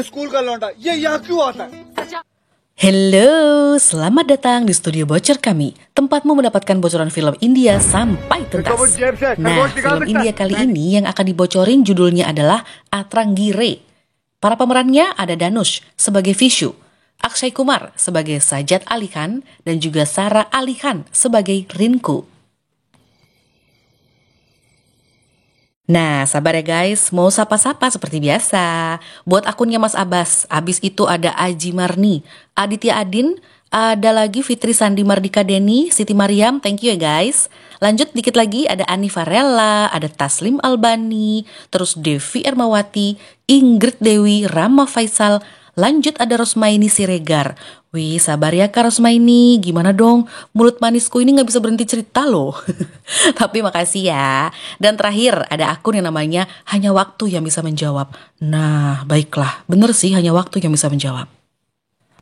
ये स्कूल का लौंडा ये यहाँ क्यों आता है? Hello, selamat datang di studio bocor kami, tempatmu mendapatkan bocoran film India sampai tuntas. Nah, film India kali ini yang akan dibocorin judulnya adalah Atrangire. Para pemerannya ada Danush sebagai Vishu, Akshay Kumar sebagai Sajat Ali Khan, dan juga Sara Ali Khan sebagai Rinku. Nah, sabar ya guys, mau sapa-sapa seperti biasa. Buat akunnya Mas Abbas, abis itu ada Aji Marni, Aditya Adin, ada lagi Fitri Sandi Mardika Deni, Siti Mariam, thank you ya guys. Lanjut dikit lagi ada Ani Farella, ada Taslim Albani, terus Devi Ermawati, Ingrid Dewi, Rama Faisal, lanjut ada Rosmaini Siregar. Wih, sabar ya Kak Rosmaini, gimana dong? Mulut manisku ini gak bisa berhenti cerita loh. Tapi makasih ya. Dan terakhir ada akun yang namanya Hanya Waktu Yang Bisa Menjawab. Nah, baiklah, bener sih Hanya Waktu Yang Bisa Menjawab.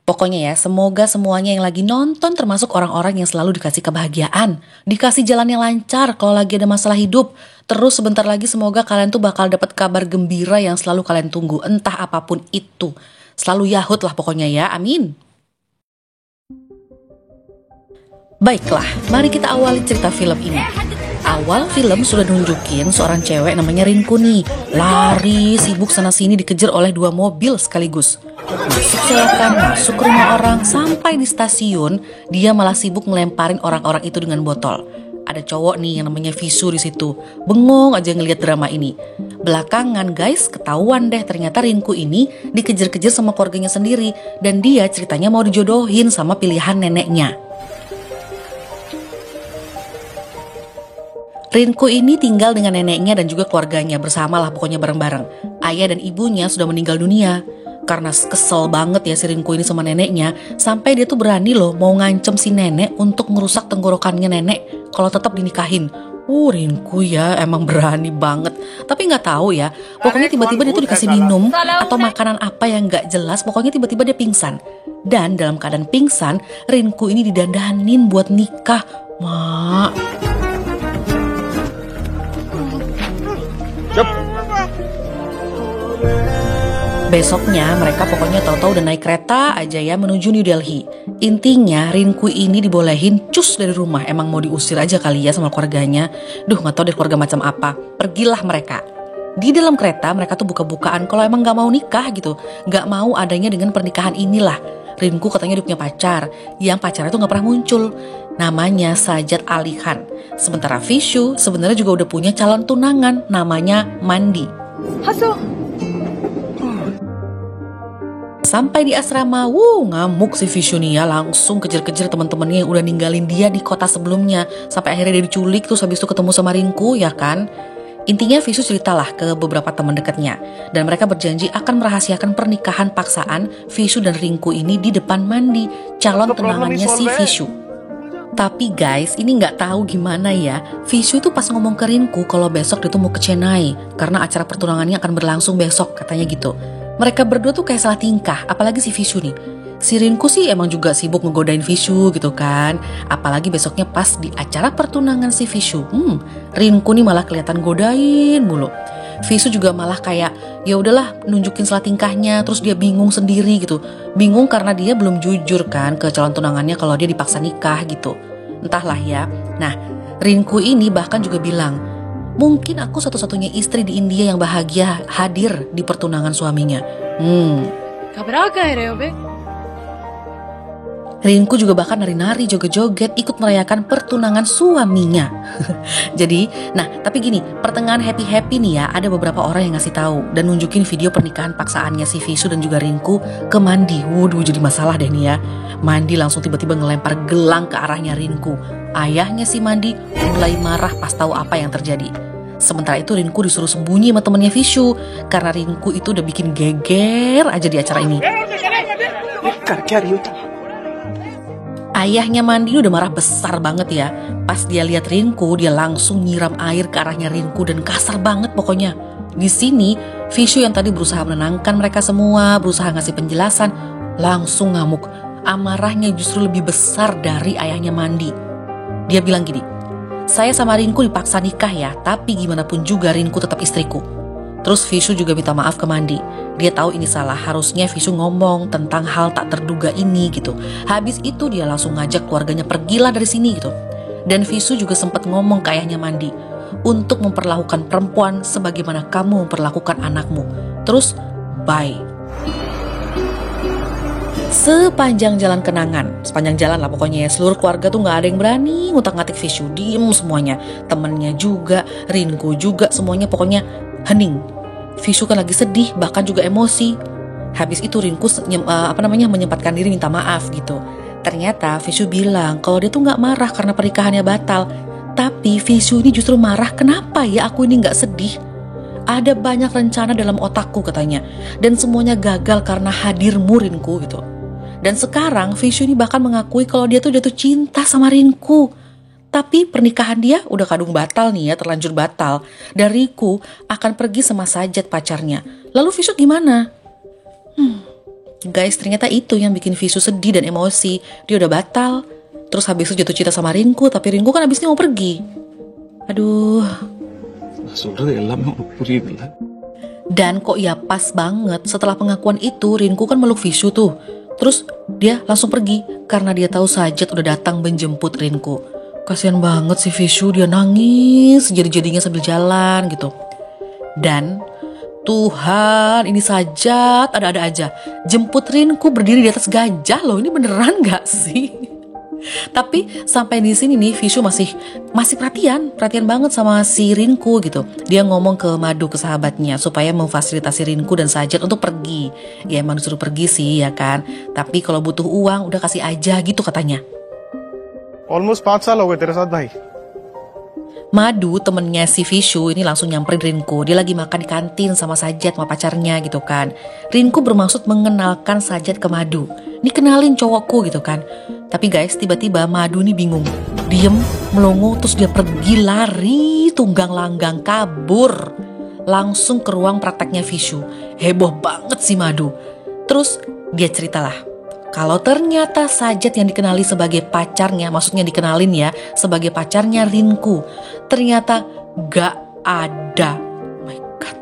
Pokoknya ya, semoga semuanya yang lagi nonton termasuk orang-orang yang selalu dikasih kebahagiaan, dikasih jalan yang lancar kalau lagi ada masalah hidup. Terus sebentar lagi semoga kalian tuh bakal dapat kabar gembira yang selalu kalian tunggu, entah apapun itu. Selalu yahut lah pokoknya ya, amin. Baiklah, mari kita awali cerita film ini. Awal film sudah nunjukin seorang cewek namanya Rinku nih, lari sibuk sana-sini dikejar oleh 2 mobil sekaligus. Masuk selokan, masuk ke rumah orang, sampai di stasiun dia malah sibuk ngelemparin orang-orang itu dengan botol. Ada cowok nih yang namanya Visu di situ, bengong aja ngelihat drama ini. Belakangan guys, ketahuan deh ternyata Rinku ini dikejar-kejar sama keluarganya sendiri, dan dia ceritanya mau dijodohin sama pilihan neneknya. Rinku ini tinggal dengan neneknya dan juga keluarganya, bersamalah pokoknya bareng-bareng. Ayah dan ibunya sudah meninggal dunia. Karena kesel banget ya si Rinku ini sama neneknya, sampai dia tuh berani loh mau ngancem si nenek untuk ngerusak tenggorokannya nenek kalau tetap dinikahin. Rinku ya emang berani banget. Tapi gak tahu ya, pokoknya tiba-tiba dia tuh dikasih minum atau makanan apa yang gak jelas, pokoknya tiba-tiba dia pingsan. Dan dalam keadaan pingsan, Rinku ini didandanin buat nikah. Mak. Besoknya mereka pokoknya tahu-tahu udah naik kereta aja ya menuju New Delhi. Intinya Rinku ini dibolehin cus dari rumah. Emang mau diusir aja kali ya sama keluarganya. Duh, gak tahu deh keluarga macam apa. Pergilah mereka. Di dalam kereta mereka tuh buka-bukaan kalau emang gak mau nikah gitu, gak mau adanya dengan pernikahan inilah. Rinku katanya dia punya pacar, yang pacarnya tuh gak pernah muncul. Namanya Sajat Ali Khan. Sementara Vishu sebenarnya juga udah punya calon tunangan, namanya Mandi. Haso. Sampai di asrama, ngamuk si Vishu nih ya, langsung kejar-kejar teman-temannya yang udah ninggalin dia di kota sebelumnya. Sampai akhirnya dia diculik, terus habis itu ketemu sama Rinku ya kan. Intinya Vishu ceritalah ke beberapa teman dekatnya, dan mereka berjanji akan merahasiakan pernikahan paksaan Vishu dan Rinku ini di depan Mandi, calon tunangannya si Vishu. Tapi guys, ini gak tahu gimana ya, Vishu itu pas ngomong ke Rinku kalau besok dia tuh mau ke Chennai karena acara pertunangannya akan berlangsung besok, katanya gitu. Mereka berdua tuh kayak salah tingkah, apalagi si Vishu nih. Si Rinku sih emang juga sibuk ngegodain Vishu gitu kan. Apalagi besoknya pas di acara pertunangan si Vishu. Rinku nih malah kelihatan godain mulu. Vishu juga malah kayak ya udahlah nunjukin salah tingkahnya, terus dia bingung sendiri gitu. Bingung karena dia belum jujur kan ke calon tunangannya kalau dia dipaksa nikah gitu. Entahlah ya. Nah, Rinku ini bahkan juga bilang, mungkin aku satu-satunya istri di India yang bahagia hadir di pertunangan suaminya. Rinku juga bahkan nari-nari, joget-joget, ikut merayakan pertunangan suaminya. Jadi, tapi gini, pertengahan happy-happy nih ya, ada beberapa orang yang ngasih tahu dan nunjukin video pernikahan paksaannya si Vishu dan juga Rinku ke Mandi. Waduh, jadi masalah deh nih ya. Mandi langsung tiba-tiba ngelempar gelang ke arahnya Rinku. Ayahnya si Mandi mulai marah pas tahu apa yang terjadi. Sementara itu Rinku disuruh sembunyi sama temennya Vishu karena Rinku itu udah bikin geger aja di acara ini. Ayahnya Mandi udah marah besar banget ya. Pas dia lihat Rinku, dia langsung nyiram air ke arahnya Rinku dan kasar banget pokoknya. Di sini, Vishu yang tadi berusaha menenangkan mereka semua, berusaha ngasih penjelasan, langsung ngamuk. Amarahnya justru lebih besar dari ayahnya Mandi. Dia bilang gini, saya sama Rinku dipaksa nikah ya, tapi gimana pun juga Rinku tetap istriku. Terus Vishu juga minta maaf ke Mandi. Dia tahu ini salah, harusnya Vishu ngomong tentang hal tak terduga ini gitu. Habis itu dia langsung ngajak keluarganya pergilah dari sini gitu. Dan Vishu juga sempat ngomong ke ayahnya Mandi, untuk memperlakukan perempuan sebagaimana kamu memperlakukan anakmu. Terus bye. Sepanjang jalan kenangan, sepanjang jalan lah pokoknya ya, seluruh keluarga tuh gak ada yang berani ngutak-ngatik Vishu, diem semuanya. Temennya juga, Rinku juga, semuanya pokoknya hening. Vishu kan lagi sedih, bahkan juga emosi. Habis itu Rinku menyempatkan diri minta maaf gitu. Ternyata Vishu bilang kalau dia tuh gak marah karena pernikahannya batal. Tapi Vishu ini justru marah, kenapa ya aku ini gak sedih? Ada banyak rencana dalam otakku katanya, dan semuanya gagal karena hadirmu Rinku gitu. Dan sekarang Vishu ini bahkan mengakui kalau dia tuh jatuh cinta sama Rinku. Tapi pernikahan dia udah kadung batal nih ya, terlanjur batal. Dan Rinku akan pergi sama Sajat pacarnya. Lalu Vishu gimana? Guys, ternyata itu yang bikin Vishu sedih dan emosi. Dia udah batal, terus habis itu jatuh cinta sama Rinku, tapi Rinku kan habisnya mau pergi. Aduh. Dan kok ya pas banget setelah pengakuan itu Rinku kan meluk Vishu tuh. Terus dia langsung pergi karena dia tahu Sajat udah datang menjemput Rinku. Kasian banget si Vishu, dia nangis jadi-jadinya sambil jalan gitu. Dan Tuhan, ini Sajat ada-ada aja jemput Rinku berdiri di atas gajah loh. Ini beneran gak sih? Tapi sampai di sini nih Vishu masih perhatian banget sama si Rinku gitu. Dia ngomong ke Madu, ke sahabatnya, supaya memfasilitasi Rinku dan Sajat untuk pergi. Ya emang disuruh pergi sih ya kan, tapi kalau butuh uang udah kasih aja gitu katanya. Almost 5 साल हो गए तेरे साथ भाई. Madu, temennya si Vishu ini langsung nyamperin Rinku. Dia lagi makan di kantin sama Sajat sama pacarnya gitu kan. Rinku bermaksud mengenalkan Sajat ke Madu. Ini kenalin cowokku gitu kan. Tapi guys, tiba-tiba Madu nih bingung. Diem, melongo, terus dia pergi lari, tunggang langgang, kabur. Langsung ke ruang prakteknya Vishu. Heboh banget si Madu. Terus dia ceritalah. Kalau ternyata Sajat yang dikenali sebagai pacarnya, maksudnya dikenalin ya, sebagai pacarnya Rinku, ternyata gak ada. Oh my God.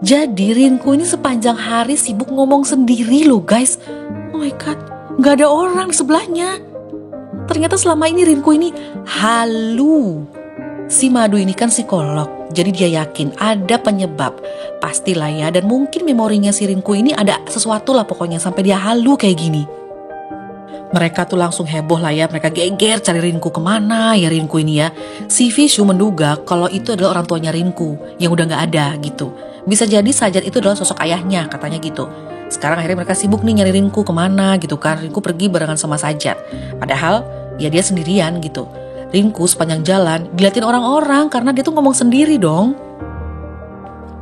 Jadi Rinku ini sepanjang hari sibuk ngomong sendiri loh guys. Oh my God, gak ada orang di sebelahnya. Ternyata selama ini Rinku ini halu. Si Madu ini kan psikolog, jadi dia yakin ada penyebab. Pastilah ya, dan mungkin memorinya si Rinku ini ada sesuatu lah pokoknya sampai dia halu kayak gini. Mereka tuh langsung heboh lah ya, mereka geger cari Rinku kemana ya Rinku ini ya. Si Vishu menduga kalau itu adalah orang tuanya Rinku yang udah gak ada gitu. Bisa jadi Sajat itu adalah sosok ayahnya katanya gitu. Sekarang akhirnya mereka sibuk nih nyari Rinku kemana gitu kan. Rinku pergi barengan sama Sajat, padahal ya dia sendirian gitu. Rinku sepanjang jalan diliatin orang-orang karena dia tuh ngomong sendiri dong.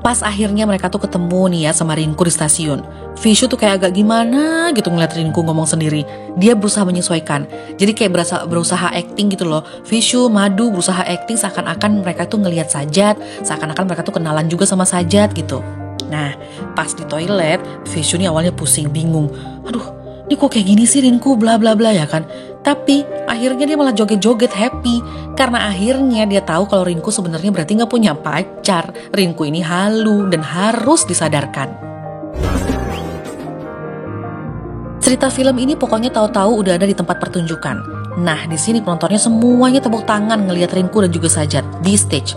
Pas akhirnya mereka tuh ketemu nih ya sama Rinku di stasiun. Vishu tuh kayak agak gimana gitu ngeliat Rinku ngomong sendiri. Dia berusaha menyesuaikan. Jadi kayak berusaha acting gitu loh. Vishu, Madu berusaha acting seakan-akan mereka tuh ngelihat Sajat, seakan-akan mereka tuh kenalan juga sama Sajat gitu. Nah, pas di toilet, Vishu nih awalnya pusing, bingung. Aduh, ini kok kayak gini sih Rinku, bla bla bla ya kan. Tapi akhirnya dia malah joget-joget happy karena akhirnya dia tahu kalau Rinku sebenarnya berarti nggak punya pacar. Rinku ini halu dan harus disadarkan. Cerita film ini pokoknya tahu-tahu udah ada di tempat pertunjukan. Nah di sini penontonnya semuanya tepuk tangan ngelihat Rinku dan juga Sajat di stage.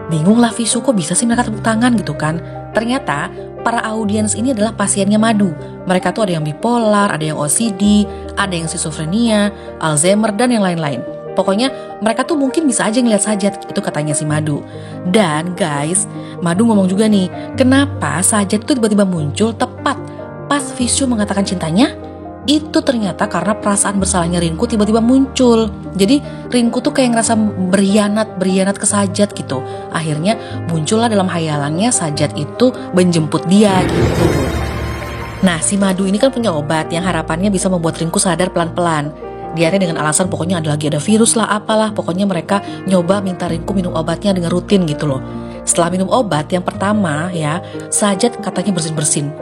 Bingung lah Vishu, kok bisa sih mereka tepuk tangan gitu kan? Ternyata para audiens ini adalah pasiennya Madu. Mereka tuh ada yang bipolar, ada yang OCD, ada yang schizophrenia, Alzheimer, dan yang lain-lain. Pokoknya mereka tuh mungkin bisa aja ngeliat Sajat, itu katanya si Madu. Dan guys, Madu ngomong juga nih, kenapa Sajat itu tiba-tiba muncul tepat pas Vishu mengatakan cintanya? Itu ternyata karena perasaan bersalahnya Rinku tiba-tiba muncul. Jadi Rinku tuh kayak ngerasa berianat ke Sajat gitu. Akhirnya muncullah dalam hayalannya Sajat itu menjemput dia gitu. Nah si Madu ini kan punya obat yang harapannya bisa membuat Rinku sadar pelan-pelan. Dianya dengan alasan pokoknya lagi ada virus lah apalah. Pokoknya mereka nyoba minta Rinku minum obatnya dengan rutin gitu loh. Setelah minum obat yang pertama ya, Sajat katanya bersin-bersin.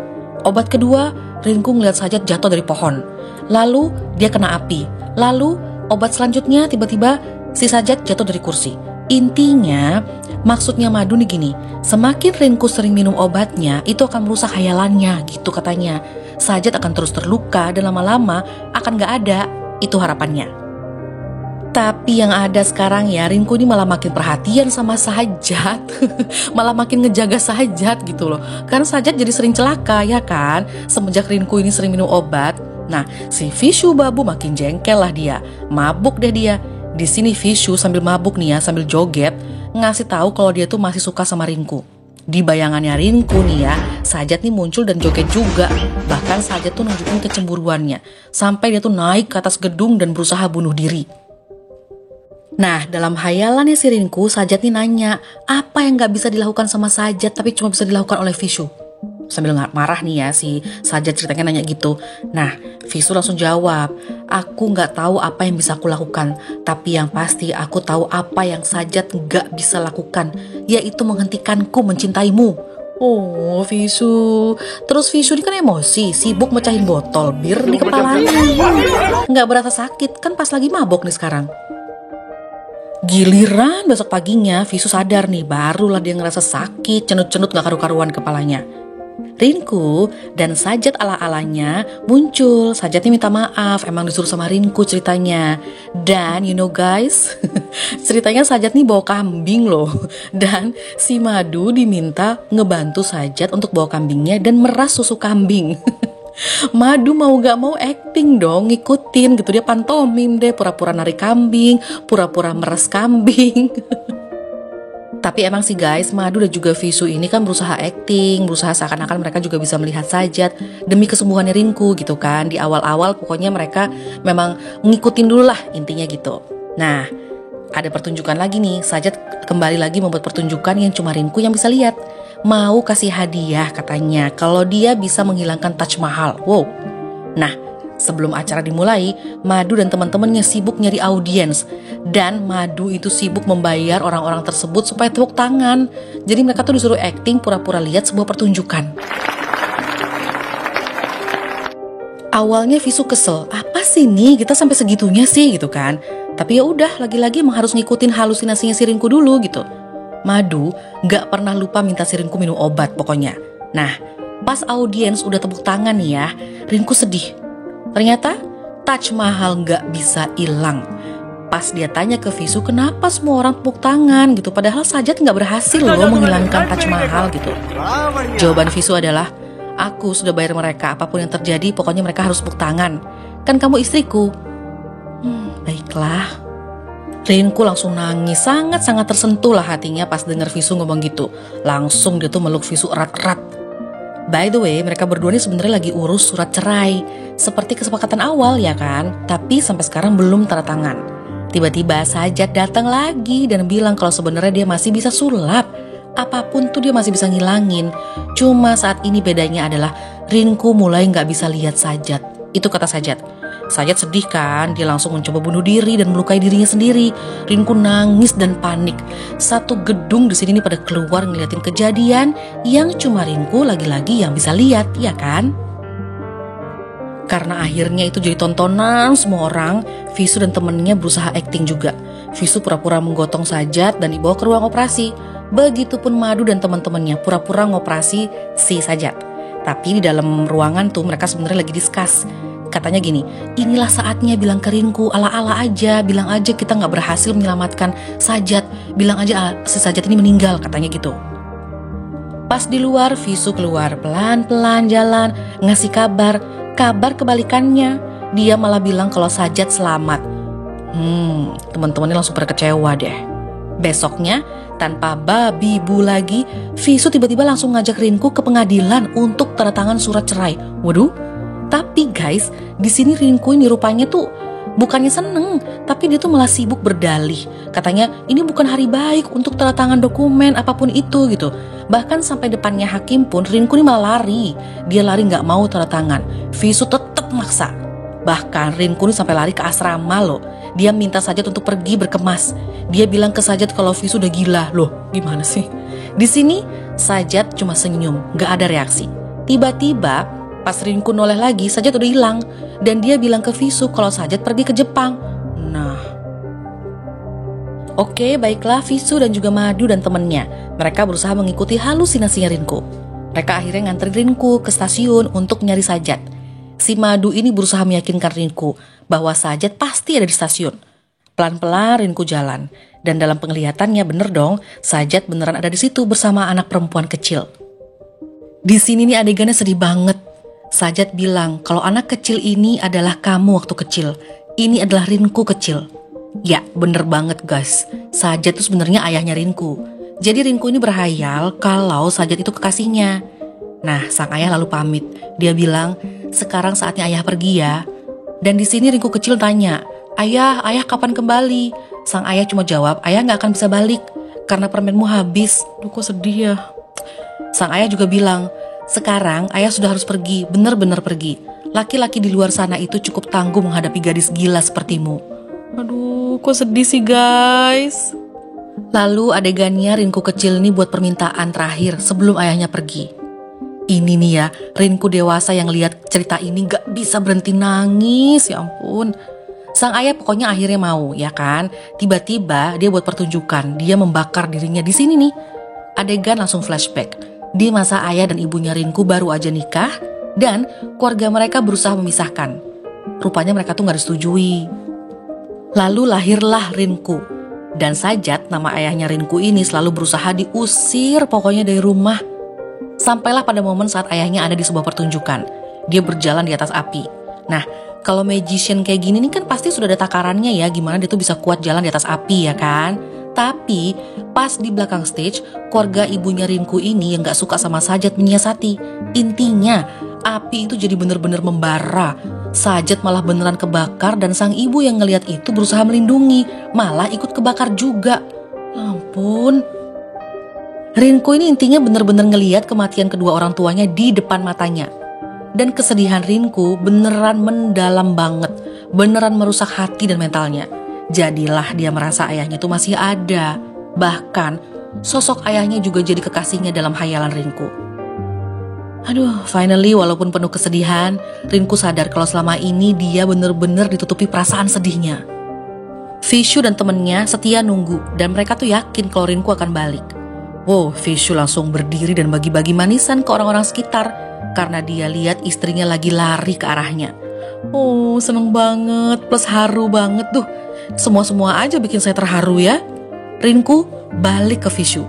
Obat kedua, Rinku ngeliat Sajat jatuh dari pohon. Lalu dia kena api. Lalu obat selanjutnya tiba-tiba si Sajat jatuh dari kursi. Intinya Maksudnya Madu nih gini, semakin Rinku sering minum obatnya, itu akan merusak khayalannya gitu katanya. Sajat akan terus terluka dan lama-lama akan gak ada, itu harapannya. Tapi yang ada sekarang ya, Rinku ini malah makin perhatian sama Sajat. Malah makin ngejaga Sajat gitu loh. Karena Sajat jadi sering celaka ya kan, semenjak Rinku ini sering minum obat. Nah, si Vishu babu makin jengkel lah dia, mabuk deh dia. Di sini Vishu sambil mabuk nih ya, sambil joget, ngasih tahu kalau dia tuh masih suka sama Rinku. Di bayangannya Rinku nih ya, Sajat nih muncul dan joget juga. Bahkan Sajat tuh nunjukin kecemburuannya, sampai dia tuh naik ke atas gedung dan berusaha bunuh diri. Nah, dalam hayalannya si Rinku, Sajat nih nanya, apa yang gak bisa dilakukan sama Sajat tapi cuma bisa dilakukan oleh Vishu? Sambil nggak marah nih ya, si Sajat ceritanya nanya gitu. Nah, Vishu langsung jawab, aku nggak tahu apa yang bisa aku lakukan, tapi yang pasti aku tahu apa yang Sajat nggak bisa lakukan, yaitu menghentikanku mencintaimu. Oh, Vishu. Terus Vishu ini kan emosi, sibuk mecahin botol bir di kepalanya. Nggak berasa sakit, kan pas lagi mabok nih sekarang. Giliran besok paginya, Vishu sadar nih, barulah dia ngerasa sakit, cenut-cenut gak karu-karuan kepalanya. Rinku dan Sajat ala-alanya muncul. Sajatnya minta maaf, emang disuruh sama Rinku ceritanya. Dan you know guys, ceritanya Sajat nih bawa kambing loh. Dan si Madu diminta ngebantu Sajat untuk bawa kambingnya dan meras susu kambing. Madu mau gak mau acting dong, ngikutin gitu. Dia pantomim deh, pura-pura narik kambing, pura-pura meras kambing. Tapi emang sih guys, Madu dan juga Vishu ini kan berusaha acting, berusaha seakan-akan mereka juga bisa melihat Sajat demi kesembuhannya Rinku gitu kan. Di awal-awal pokoknya mereka memang ngikutin dulu lah intinya gitu. Nah, ada pertunjukan lagi nih, Sajat kembali lagi membuat pertunjukan yang cuma Rinku yang bisa lihat. Mau kasih hadiah katanya kalau dia bisa menghilangkan Taj Mahal. Wow. Nah, sebelum acara dimulai, Madu dan teman-temannya sibuk nyari audiens. Dan Madu itu sibuk membayar orang-orang tersebut supaya tepuk tangan. Jadi mereka tuh disuruh acting pura-pura lihat sebuah pertunjukan. Awalnya Vishu kesel, apa sih nih kita sampai segitunya sih gitu kan. Tapi ya udah, lagi-lagi emang harus ngikutin halusinasinya si Rinku dulu gitu. Madu gak pernah lupa minta si Rinku minum obat pokoknya. Nah, pas audiens udah tepuk tangan nih ya, Rinku sedih. Ternyata Taj Mahal gak bisa hilang. Pas dia tanya ke Vishu, kenapa semua orang tepuk tangan gitu, padahal Sajat gak berhasil loh menghilangkan Taj Mahal gitu. Jawaban Vishu adalah, aku sudah bayar mereka, apapun yang terjadi pokoknya mereka harus tepuk tangan. Kan kamu istriku. Baiklah. Rinku langsung nangis, sangat-sangat tersentuh lah hatinya pas denger Vishu ngomong gitu. Langsung dia tuh meluk Vishu erat-erat. By the way, mereka berdua nih sebenarnya lagi urus surat cerai. Seperti kesepakatan awal ya kan, tapi sampai sekarang belum tanda tangan. Tiba-tiba Sajat datang lagi dan bilang kalau sebenarnya dia masih bisa sulap. Apapun tuh dia masih bisa ngilangin. Cuma saat ini bedanya adalah Rinku mulai gak bisa lihat Sajat. Itu kata Sajat. Sajat sedih kan, dia langsung mencoba bunuh diri dan melukai dirinya sendiri. Rinku nangis dan panik. Satu gedung di sini nih pada keluar ngeliatin kejadian yang cuma Rinku lagi-lagi yang bisa lihat, ya kan? Karena akhirnya itu jadi tontonan semua orang, Vishu dan temennya berusaha acting juga. Vishu pura-pura menggotong Sajat dan dibawa ke ruang operasi. Begitupun Madu dan teman-temannya pura-pura ngoperasi si Sajat. Tapi di dalam ruangan tuh mereka sebenarnya lagi discuss. Katanya gini, inilah saatnya bilang ke Rinku, ala-ala aja, bilang aja kita gak berhasil menyelamatkan Sajat, bilang aja si Sajat ini meninggal, katanya gitu. Pas di luar, Vishu keluar pelan-pelan jalan, ngasih kabar kebalikannya, dia malah bilang kalau Sajat selamat. Teman-temannya langsung pada kecewa deh. Besoknya, tanpa babi bu lagi, Vishu tiba-tiba langsung ngajak Rinku ke pengadilan untuk tanda tangan surat cerai. Waduh. Tapi guys, di sini Rinku ini rupanya tuh bukannya seneng, tapi dia tuh malah sibuk berdalih. Katanya ini bukan hari baik untuk tanda tangan dokumen apapun itu gitu. Bahkan sampai depannya hakim pun Rinku ini malah lari. Dia lari gak mau tanda tangan. Vishu tetap maksa. Bahkan Rinku ini sampai lari ke asrama loh. Dia minta Sajat untuk pergi berkemas. Dia bilang ke Sajat kalau Vishu udah gila. Loh, gimana sih? Di sini Sajat cuma senyum, gak ada reaksi. Tiba-tiba pas Rinku noleh lagi, Sajat udah hilang. Dan dia bilang ke Vishu kalau Sajat pergi ke Jepang. Nah, Oke, baiklah Visu dan juga Madu dan temennya. Mereka berusaha mengikuti halusinasinya Rinku. Mereka akhirnya nganterin Rinku ke stasiun untuk nyari Sajat. Si Madu ini berusaha meyakinkan Rinku bahwa Sajat pasti ada di stasiun. Pelan-pelan Rinku jalan. Dan dalam penglihatannya bener dong, Sajat beneran ada di situ bersama anak perempuan kecil. Di sini nih adegannya sedih banget. Sajat bilang kalau anak kecil ini adalah kamu waktu kecil. Ini adalah Rinku kecil. Ya, bener banget guys. Sajat itu sebenarnya ayahnya Rinku. Jadi Rinku ini berhayal kalau Sajat itu kekasihnya. Nah, sang ayah lalu pamit. Dia bilang, sekarang saatnya ayah pergi ya. Dan di sini Rinku kecil tanya, ayah kapan kembali? Sang ayah cuma jawab, ayah gak akan bisa balik karena permenmu habis. Duh, kok sedih ya. Sang ayah juga bilang, sekarang ayah sudah harus pergi, benar-benar pergi. Laki-laki di luar sana itu cukup tangguh menghadapi gadis gila sepertimu. Aduh, kok sedih sih guys. Lalu adegannya Rinku kecil ini buat permintaan terakhir sebelum ayahnya pergi. Ini nih ya, Rinku dewasa yang lihat cerita ini gak bisa berhenti nangis, ya ampun. Sang ayah pokoknya akhirnya mau, ya kan? Tiba-tiba dia buat pertunjukan, dia membakar dirinya di sini nih. Adegan langsung flashback. Di masa ayah dan ibunya Rinku baru aja nikah dan keluarga mereka berusaha memisahkan. Rupanya mereka tuh gak disetujui. Lalu lahirlah Rinku. Dan Sajat, nama ayahnya Rinku ini selalu berusaha diusir pokoknya dari rumah. Sampailah pada momen saat ayahnya ada di sebuah pertunjukan. Dia berjalan di atas api. Nah, kalau magician kayak gini nih kan pasti sudah ada takarannya ya, gimana dia tuh bisa kuat jalan di atas api ya kan. Tapi pas di belakang stage, keluarga ibunya Rinku ini yang gak suka sama Sajat menyiasati. Intinya, api itu jadi bener-bener membara. Sajat malah beneran kebakar dan sang ibu yang ngelihat itu berusaha melindungi, malah ikut kebakar juga. Ampun. Rinku ini intinya bener-bener ngelihat kematian kedua orang tuanya di depan matanya. Dan kesedihan Rinku beneran mendalam banget, beneran merusak hati dan mentalnya. Jadilah dia merasa ayahnya itu masih ada. Bahkan sosok ayahnya juga jadi kekasihnya dalam hayalan Rinku. Aduh, finally walaupun penuh kesedihan, Rinku sadar kalau selama ini dia bener-bener ditutupi perasaan sedihnya. Vishu dan temennya setia nunggu dan mereka tuh yakin kalau Rinku akan balik. Wow, Vishu langsung berdiri dan bagi-bagi manisan ke orang-orang sekitar karena dia lihat istrinya lagi lari ke arahnya. Oh, seneng banget plus haru banget tuh. Semua-semua aja bikin saya terharu ya. Rinku balik ke Vishu.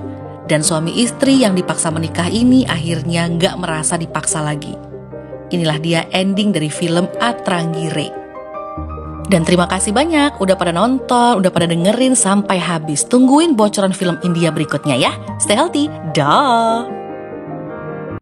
Dan suami istri yang dipaksa menikah ini akhirnya gak merasa dipaksa lagi. Inilah dia ending dari film Atranggire. Dan terima kasih banyak udah pada nonton, udah pada dengerin sampai habis. Tungguin bocoran film India berikutnya ya. Stay healthy, dah.